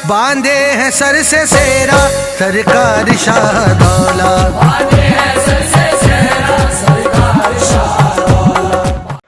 बांधे हैं सर से सेरा सरकार शाहदौला।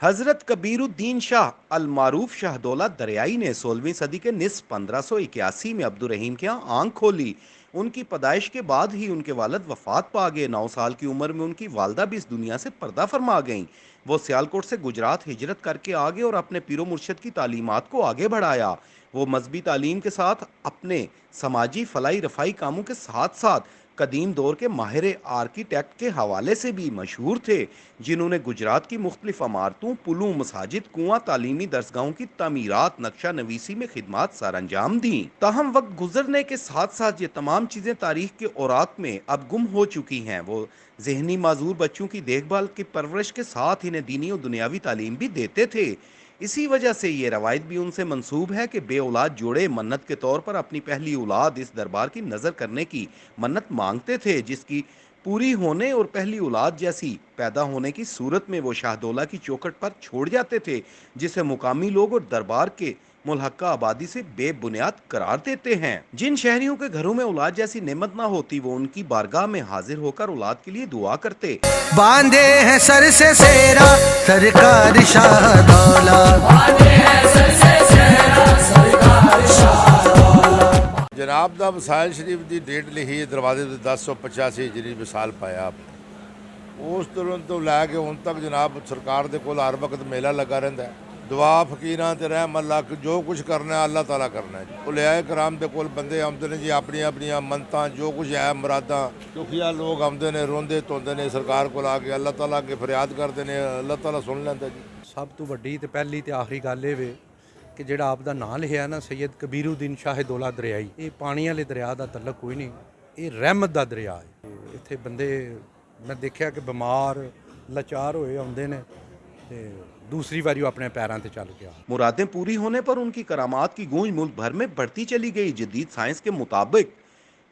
हजरत कबीरुद्दीन शाह अल मारूफ शाहदौला दरियाई ने 16वीं सदी के निस्फ 1581 में अब्दुर्रहीम के यहाँ आंख खोली। उनकी पैदाइश के बाद ही उनके वालिद वफात पा गए। 9 साल की उम्र में उनकी वालदा भी इस दुनिया से पर्दा फरमा गईं। वो सियालकोट से गुजरात हिजरत करके आ गए और अपने पीरो मुर्शद की तालीमात को आगे बढ़ाया। वो मजहबी तालीम के साथ अपने समाजी फलाई रफाई कामों के साथ साथ कदीम दौर के माहिर आर्किटेक्ट के हवाले से भी मशहूर थे, जिन्होंने गुजरात की मुख्तलिफ इमारतों, पुलों, मसाजिद, कुआं, तालीमी दरसगाहों की तामीरात, नक्शा नवीसी में खिदमात सर अंजाम दी। ताहम वक्त गुजरने के साथ साथ ये तमाम चीज़ें तारीख के औरात में अब गुम हो चुकी हैं। वो जहनी माजूर बच्चों की देखभाल की परवरिश के साथ इन्हें दीनी और दुनियावी तालीम भी देते थे। इसी वजह से ये रवायत भी उनसे मंसूब है कि बे औलाद जोड़े मन्नत के तौर पर अपनी पहली औलाद इस दरबार की नज़र करने की मन्नत मांगते थे, जिसकी पूरी होने और पहली औलाद जैसी पैदा होने की सूरत में वो शाहदौला की चौखट पर छोड़ जाते थे, जिसे मुकामी लोग और दरबार के मुल्हक्का आबादी से बेबुनियाद करार देते हैं। जिन शहरियों के घरों में औलाद जैसी नेमत ना होती, वो उनकी बारगाह में हाजिर होकर औलाद के लिए दुआ करते। बांधे हैं सर से सेरा सरकार शाहदौला। जनाब दा वसाइल शरीफ की डेट लिखी है दरवाजे 1085 हिजरी विसाल पाया। उस तुरंत तो लैके हुण तक जनाब सरकार दे कोल हर वक्त मेला लगा रहिंदा है। दुआ फकीरां ते रहम अल्लाह जो कुछ करना है अल्लाह ताला करना है। उलियाए कराम दे कोल बंदे आउंदे ने जी, अपनी अपनी मनतां जो कुछ है मुरादां, दुखिया लोग आउंदे ने, रोंदे धोंदे ने, सरकार कोल आके अल्लाह ताला अगे फरियाद करदे ने, अल्लाह ताला सुन लैंदा जी। सब तो वड्डी ते पहली ते आखिरी गल ये वे कि जिहड़ा आप दा नाम लिखिआ ना सैयद कबीरुद्दीन शाहदौला दरियाई, ये पानी वाले दरिया का तल्लक कोई नहीं, ये रहमत दा दरिया है। इत्थे बंदे मैं देखिआ कि बीमार लाचार होए आउंदे ने ते दूसरी बारी वो अपने पैरों पे चल गया। मुरादें पूरी होने पर उनकी करामात की गूंज मुल्क भर में बढ़ती चली गई। जदीद साइंस के मुताबिक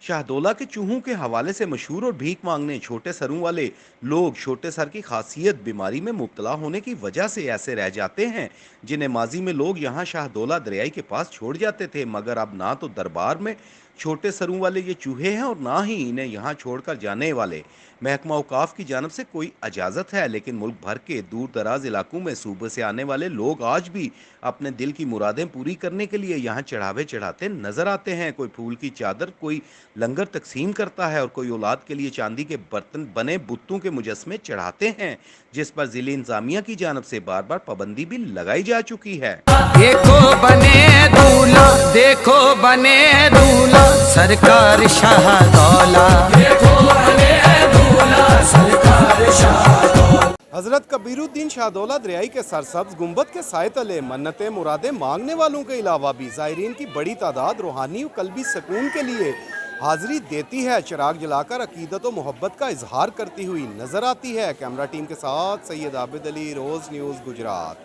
शाहदौला के चूहों के हवाले से मशहूर और भीख मांगने छोटे सरों वाले लोग छोटे सर की खासियत बीमारी में मुब्तला होने की वजह से ऐसे रह जाते हैं, जिन्हें माजी में लोग यहाँ शाहदौला दरियाई के पास छोड़ जाते थे। मगर अब ना तो दरबार में छोटे सरों वाले ये चूहे हैं और ना ही इन्हें यहाँ छोड़कर जाने वाले महकमा औकाफ की जानब से कोई इजाज़त है। लेकिन मुल्क भर के दूर दराज इलाकों में सूबे से आने वाले लोग आज भी अपने दिल की मुरादें पूरी करने के लिए यहाँ चढ़ावे चढ़ाते नजर आते हैं। कोई फूल की चादर, कोई लंगर तकसीम करता है और कोई औलाद के लिए चांदी के बर्तन बने बुतों के मुजस्मे चढ़ाते हैं, जिस पर जिले इंतजामिया की जानब से बार बार पाबंदी भी लगाई जा चुकी है। देखो बने दूल्हा, देखो बने दूल्हा सरकार शाहदौला। हजरत कबीरुद्दीन शाहदौला दरियाई के सरसब्ज गुंबद के साए तले मन्नतें मुरादें मांगने वालों के अलावा भी ज़ायरीन की बड़ी तादाद रूहानी और कल्बी सुकून के लिए हाजिरी देती है। चिराग जलाकर अकीदत और मोहब्बत का इजहार करती हुई नजर आती है। कैमरा टीम के साथ सैयद आबिद अली, रोज़ न्यूज़ गुजरात।